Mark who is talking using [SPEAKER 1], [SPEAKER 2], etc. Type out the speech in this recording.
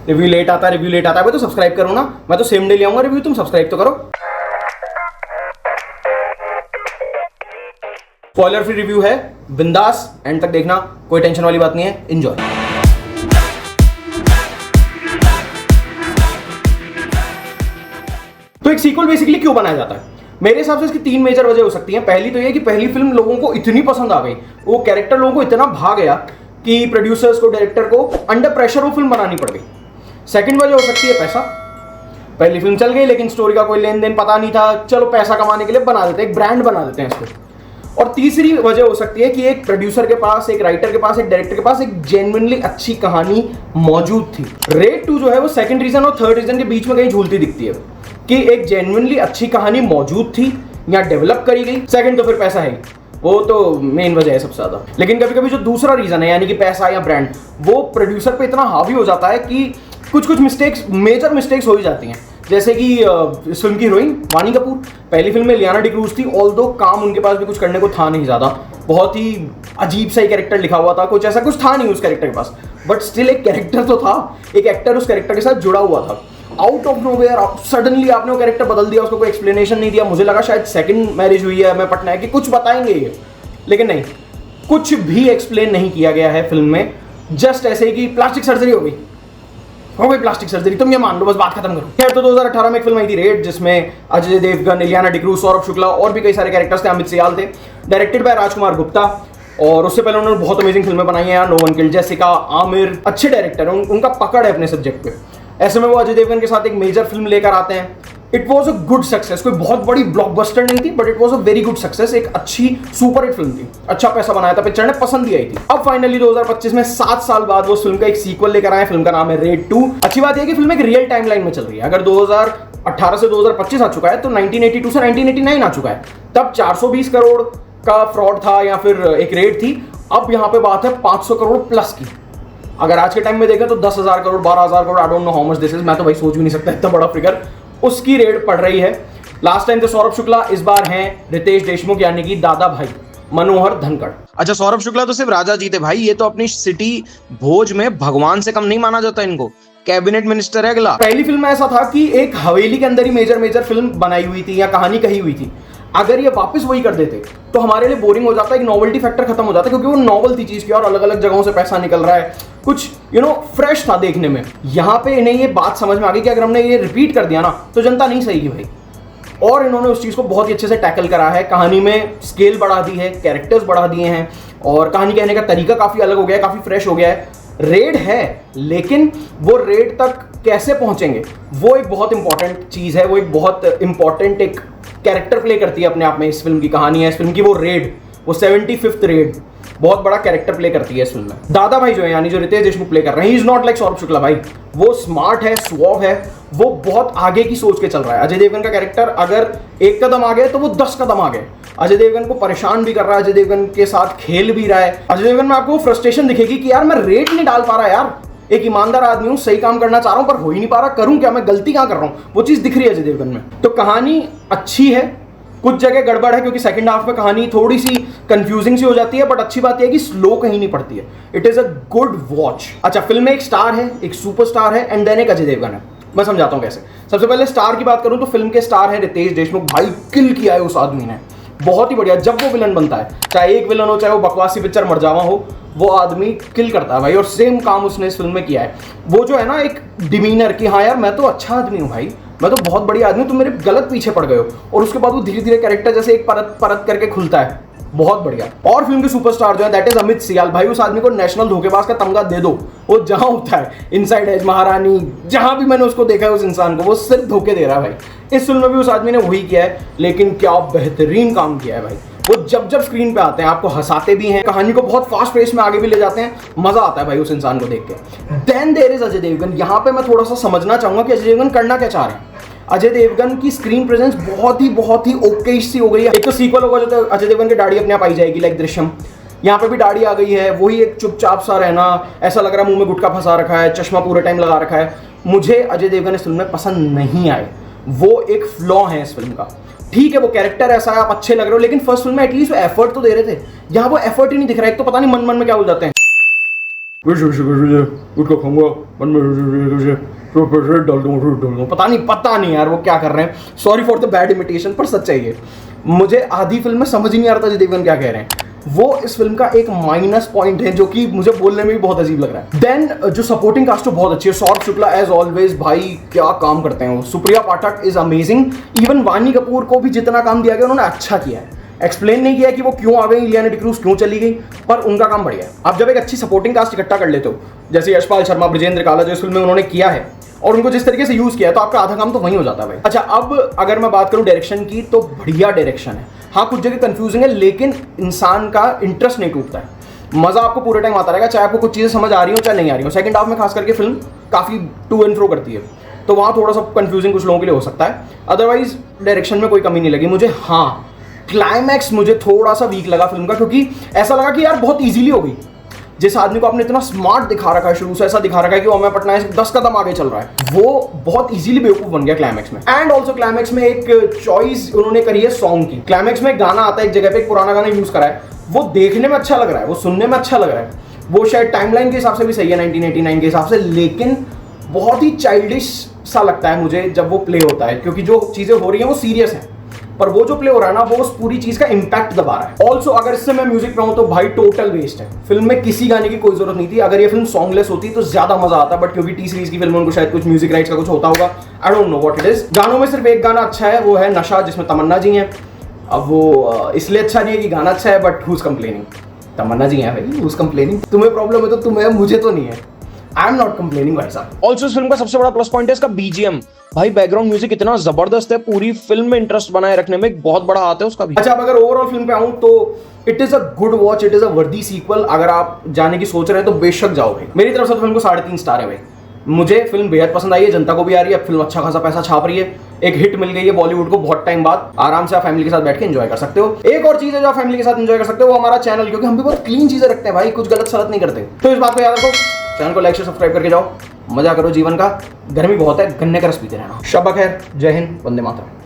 [SPEAKER 1] Review late आता है तो सब्सक्राइब करो ना, मैं तो सेम डे ले आऊंगा रिव्यू, तुम सब्सक्राइब तो करो। स्पॉइलर फ्री रिव्यू है, बिंदास एंड तक देखना, कोई टेंशन वाली बात नहीं है, एंजॉय। तो एक सीक्वल बेसिकली क्यों बनाया जाता है? मेरे हिसाब से इसकी 3 मेजर वजह हो सकती हैं। पहली तो ये कि पहली फिल्म लोगों को इतनी पसंद आ गई, वो कैरेक्टर लोगों को इतना भा गया कि प्रोड्यूसर्स को, डायरेक्टर को अंडर प्रेशर वो फिल्म बनानी पड़ गई। सेकंड वजह हो सकती है पैसा। पहली फिल्म चल गई लेकिन स्टोरी का कोई लेन देन पता नहीं था, चलो पैसा कमाने के लिए बना देते हैं, एक ब्रांड बना देते हैं इसको। और तीसरी वजह हो सकती है कि एक प्रोड्यूसर के पास, एक राइटर के पास, एक डायरेक्टर के पास एक जेन्युइनली अच्छी कहानी मौजूद थी। रेड 2 जो है वो सेकंड रीजन और थर्ड रीजन के बीच में कहीं झूलती दिखती है कि एक जेन्युइनली अच्छी कहानी मौजूद थी या डेवलप करी गई। सेकंड तो फिर पैसा है, वो तो मेन वजह है सबसे ज्यादा। लेकिन कभी कभी जो दूसरा रीजन है यानी कि पैसा या ब्रांड, वो प्रोड्यूसर पे इतना हावी हो जाता है कि कुछ मिस्टेक्स, मेजर मिस्टेक्स हो ही जाती हैं। जैसे कि इस फिल्म की हीरोइन वानी कपूर, पहली फिल्म में लियाना डिक्रूज थी, ऑल्दो काम उनके पास भी कुछ करने को था नहीं ज्यादा, बहुत ही अजीब सा ही कैरेक्टर लिखा हुआ था, कुछ ऐसा कुछ था नहीं उस कैरेक्टर के पास, बट स्टिल एक कैरेक्टर तो था, एक एक्टर उस कैरेक्टर के साथ जुड़ा हुआ था। आउट ऑफ नोवेयर सडनली आपने वो कैरेक्टर बदल दिया, उसको कोई एक्सप्लेनेशन नहीं दिया। मुझे लगा शायद सेकंड मैरिज हुई है मैं पटना है कि कुछ बताएंगे ये, लेकिन नहीं, कुछ भी एक्सप्लेन नहीं किया गया है फिल्म में। जस्ट ऐसे ही कि प्लास्टिक सर्जरी हो गई प्लास्टिक सर्जरी, तुम ये मान लो, बस बात खत्म करो। खैर, तो 2018 में एक फिल्म आई थी रेड, जिसमें अजय देवगन, इलियाना डिक्रूज, सौरभ शुक्ला और भी कई सारे कैरेक्टर्स थे, अमित सियाल थे, डायरेक्टेड बाय राजकुमार गुप्ता। और उससे पहले उन्होंने बहुत अमेजिंग फिल्में बनाई हैं, no one killed, Jessica, Aamir, अच्छे डायरेक्टर हैं, उनका पकड़ है अपने सब्जेक्ट पे। ऐसे में वो अजय देवगन के साथ एक मेजर फिल्म लेकर आते हैं। It was a good success, कोई बहुत बड़ी ब्लॉकबस्टर नहीं थी, but it was a very good success, एक अच्छी सुपर हिट फिल्म थी, अच्छा पैसा बनाया था, पिक्चर ने पसंद भी आई थी। अब फाइनली 2025 में 7 साल बाद वो उस फिल्म का एक सीक्वल लेकर आए, फिल्म का नाम है रेड 2। अच्छी बात यह कि फिल्म एक रियल टाइम लाइन में चल रही है। अगर 2018 से 2025 आ चुका है तो 1982 से 1989 आ चुका है। तब 420 करोड़ का फ्रॉड था या फिर एक रेड थी, अब यहाँ पे बात है 500 करोड़ प्लस की। अगर आज के टाइम में देखें तो 10,000 crore, 12,000 crore, I don't know how much this is, मैं तो भाई सोच भी नहीं सकता इतना बड़ा फिगर, उसकी रेड पड़ रही है। लास्ट टाइम तो सौरभ शुक्ला, इस बार हैं रितेश देशमुख यानी कि दादा भाई मनोहर धनखड़।
[SPEAKER 2] अच्छा, सौरभ शुक्ला तो सिर्फ राजा जी थे भाई, ये तो अपनी सिटी भोज में भगवान से कम नहीं माना जाता इनको, कैबिनेट मिनिस्टर है अगला।
[SPEAKER 1] पहली फिल्म में ऐसा था कि एक हवेली के अंदर ही मेजर फिल्म बनाई हुई थी या कहानी कही हुई थी। अगर ये वापस वही कर देते तो हमारे लिए बोरिंग हो जाता, एक नॉवेल्टी फैक्टर खत्म हो जाता, क्योंकि वो नॉवल थी चीज की और अलग अलग जगहों से पैसा निकल रहा है, कुछ फ्रेश था देखने में। यहाँ पे इन्हें ये बात समझ में आ गई कि अगर हमने ये रिपीट कर दिया ना तो जनता नहीं सहेगी भाई, और इन्होंने उस चीज को बहुत ही अच्छे से टैकल करा है। कहानी में स्केल बढ़ा दी है, कैरेक्टर्स बढ़ा दिए हैं और कहानी कहने का तरीका काफी अलग हो गया है, काफी फ्रेश हो गया है। रेड है लेकिन वो रेड तक कैसे पहुंचेंगे वो एक बहुत इंपॉर्टेंट चीज है, वो एक बहुत इंपॉर्टेंट एक कैरेक्टर प्ले करती है अपने आप में। इस फिल्म की कहानी है, इस फिल्म की वो रेड, वो 75th रेड बहुत बड़ा कैरेक्टर प्ले करती है इस फिल्म में। दादा भाई जो है यानी जो रितेश देशमुख प्ले कर रहे हैं, he is not like Saurabh Shukla भाई, वो स्मार्ट है, सुअव है, वो बहुत आगे की सोच के चल रहा है। अजय देवगन का कैरेक्टर अगर एक कदम आगे तो वो 10 कदम आगे। अजय देवगन को परेशान भी कर रहा है, अजय देवगन के साथ खेल भी रहा है। अजय देवगन में आपको फ्रस्ट्रेशन दिखेगी कि यार मैं रेट नहीं डाल पा रहा यार, एक ईमानदार आदमी हूं, सही काम करना चाह रहा हूं पर हो ही नहीं पा रहा, करूं क्या, मैं गलती कहां कर रहा हूं, वो चीज दिख रही है अजय देवगन में। तो कहानी अच्छी है, कुछ जगह गड़बड़ है क्योंकि सेकंड हाफ में कहानी थोड़ी सी कंफ्यूजिंग सी हो जाती है, बट अच्छी बात यह है कि स्लो कहीं नहीं पड़ती है। It is a good watch. अच्छा, फिल्म में एक स्टार है, एक सुपरस्टार है एंड देन एक अजय देवगन है। मैं समझाता हूं कैसे। सबसे पहले स्टार की बात करूं तो फिल्म के स्टार है रितेश देशमुख। भाई किल किया है उस आदमी ने, बहुत ही बढ़िया। जब वो विलन बनता है, चाहे एक विलन हो चाहे वो बकवासी पिक्चर मरजावा हो, वो आदमी किल करता है भाई। और सेम काम उसने इस फिल्म में किया है। वो जो है ना एक डिमीनर कि हाँ यार मैं तो अच्छा आदमी हूँ भाई, मैं तो बहुत बढ़िया आदमी हूँ, तुम मेरे गलत पीछे पड़ गए हो, और उसके बाद वो धीरे धीरे कैरेक्टर जैसे एक परत परत करके खुलता है, बहुत बढ़िया। और फिल्म के सुपरस्टार जो है दैट इज अमित सियाल। भाई उस आदमी को नेशनल धोखेबाज का तमगा दे दो, वो जहां होता है, इनसाइड एज, महारानी, जहां भी मैंने उसको देखा है उस इंसान को, वो सिर्फ धोखे दे रहा है भाई। इस फिल्म में भी उस आदमी ने वही किया है, लेकिन क्या बेहतरीन काम किया है भाई। वो जब जब स्क्रीन पे आते हैं आपको हंसाते भी हैं, कहानी को बहुत फास्ट पेस में आगे भी ले जाते हैं, मजा आता है भाई उस इंसान को देख के। Then there is Ajay Devgn. यहाँ पे मैं थोड़ा सा समझना चाहूंगा कि अजय देवगन करना क्या चाह रहे हैं। अजय देवगन की स्क्रीन प्रेजेंस बहुत ही ओके सी हो गई है। एक तो सीक्वल होगा जो अजय देवगन की दाढ़ी अपने आप आई जाएगी, लाइक दृश्यम। यहाँ पे भी दाढ़ी आ गई है, वही एक चुपचाप सा रहना, ऐसा लग रहा है मुंह में गुटखा फंसा रखा है, चश्मा पूरे टाइम लगा रखा है। मुझे अजय देवगन इस फिल्म में पसंद नहीं आए, वो एक फ्लॉ है इस फिल्म का। ठीक है वो कैरेक्टर ऐसा है, आप अच्छे लग रहे हो, लेकिन फर्स्ट फिल्म में एटलीस्ट एफर्ट तो दे रहे थे, यहाँ वो एफर्ट ही नहीं दिख रहा है। एक तो पता नहीं मन मन में क्या हो जाते हैं। उसको खाऊंगा पता नहीं यार वो क्या कर रहे हैं, sorry for the bad imitation, पर सच है ये। मुझे आधी फिल्म में समझ ही नहीं आ रहा था अजय देवगन क्या कह रहे हैं, वो इस फिल्म का एक माइनस पॉइंट है जो कि मुझे बोलने में भी बहुत अजीब लग रहा है। देन जो सपोर्टिंग कास्ट बहुत अच्छी है, सौरभ शुक्ला एज ऑलवेज, भाई क्या काम करते हैं वो, Supriya Pathak is amazing, even वानी कपूर को भी जितना काम दिया गया उन्होंने अच्छा किया है। एक्सप्लेन नहीं किया कि वो क्यों आ गई, इलियाना डिक्रूज क्यों चली गई, पर उनका काम बढ़िया है। आप जब एक अच्छी सपोर्टिंग कास्ट इकट्ठा कर लेते हो, जैसे यशपाल शर्मा, ब्रजेंद्र काला, जो इस फिल्म में उन्होंने किया है और उनको जिस तरीके से यूज किया है, तो आपका आधा काम तो वहीं हो जाता है भाई। अच्छा, अब अगर मैं बात करूं डायरेक्शन की, तो बढ़िया डायरेक्शन है। हाँ, कुछ जगह कंफ्यूजिंग है, लेकिन इंसान का इंटरेस्ट नहीं टूटता है, मजा आपको पूरे टाइम आता रहेगा, चाहे आपको कुछ चीजें समझ आ रही हो चाहे नहीं आ रही हो। सेकंड हाफ में खास करके फिल्म काफी टू एंड फ्रो करती है, तो वहां थोड़ा सा कंफ्यूजिंग कुछ लोगों के लिए हो सकता है, अदरवाइज डायरेक्शन में कोई कमी नहीं लगी मुझे। हाँ, क्लाइमैक्स मुझे थोड़ा सा वीक लगा फिल्म का, क्योंकि ऐसा लगा कि यार बहुत इजीली हो गई। जिस आदमी को आपने इतना स्मार्ट दिखा रखा है, शुरू से ऐसा दिखा रखा है कि वो अमय पटनायक से 10 कदम आगे चल रहा है, वो बहुत इजीली बेवकूफ बन गया क्लाइमैक्स में। एंड ऑल्सो क्लाइमैक्स में एक चॉइस उन्होंने करी है सॉन्ग की। क्लाइमैक्स में गाना आता है एक जगह पे, एक पुराना गाना यूज करा है, वो देखने में अच्छा लग रहा है, वो सुनने में अच्छा लग रहा है, वो शायद टाइमलाइन के हिसाब से भी सही है 1989 के हिसाब से, लेकिन बहुत ही चाइल्डिश सा लगता है मुझे जब वो प्ले होता है, क्योंकि जो चीजें हो रही हैं वो सीरियस है, पर वो जो प्ले हो रहा है ना, वो उस पूरी चीज का इंपैक्ट दबा रहा है। ऑल्सो अगर इससे मैं म्यूजिक पे हूं तो भाई टोटल वेस्ट है, फिल्म में किसी गाने की कोई जरूरत नहीं थी। अगर ये फिल्म सॉन्गलेस होती तो ज्यादा मजा आता, बट क्योंकि टी सीरीज की फिल्म उनको शायद कुछ म्यूजिक राइट्स का कुछ होता होगा, I don't know what it is. गानों में सिर्फ एक गाना अच्छा है, वो है नशा, जिसमें तमन्ना जी हैं। अब वो इसलिए अच्छा नहीं है कि गाना अच्छा है, बट हुज कंप्लेनिंग, तमन्ना जी हैं भाई, हुज कंप्लेनिंग। तुम्हें प्रॉब्लम है तो तुम्हें, मुझे तो नहीं है, आई एम नॉट कंप्लेनिंग भाई साहब।
[SPEAKER 2] ऑल्सो इस फिल्म का सबसे बड़ा प्लस पॉइंट है इसका बीजीएम। भाई बैकग्राउंड म्यूजिक इतना जबरदस्त है, पूरी फिल्म में इंटरेस्ट बनाए रखने में एक बहुत बड़ा हाथ है उसका भी।
[SPEAKER 1] अच्छा, अब अगर ओवरऑल फिल्म पे आऊं तो it is a good watch, it is a वर्दी सीक्वल। अगर आप जाने की सोच रहे हैं तो बेशक जाओगे। मेरी तरफ से तो फिल्म को 3.5 स्टार है भाई। मुझे फिल्म बेहद पसंद आई है, जनता को भी आ रही है, फिल्म अच्छा खासा पैसा छाप रही है, एक हिट मिल गई है बॉलीवुड को बहुत टाइम बाद, आराम से आप फैमिली के साथ बैठ के एंजॉय कर सकते हो। एक और चीज है जो आप फैमिली के साथ एंजॉय कर सकते हो, वो हमारा चैनल, क्योंकि हम भी बहुत क्लीन चीजें रखते हैं भाई, कुछ गलत सलत नहीं करते। तो इस बात को याद रखो, चैनल को लाइक शेयर सब्सक्राइब करके जाओ, मजा करो जीवन का, गर्मी बहुत है, गन्ने का रस पीते रहना। शब खैर, जय हिंद, वंदे मातरम।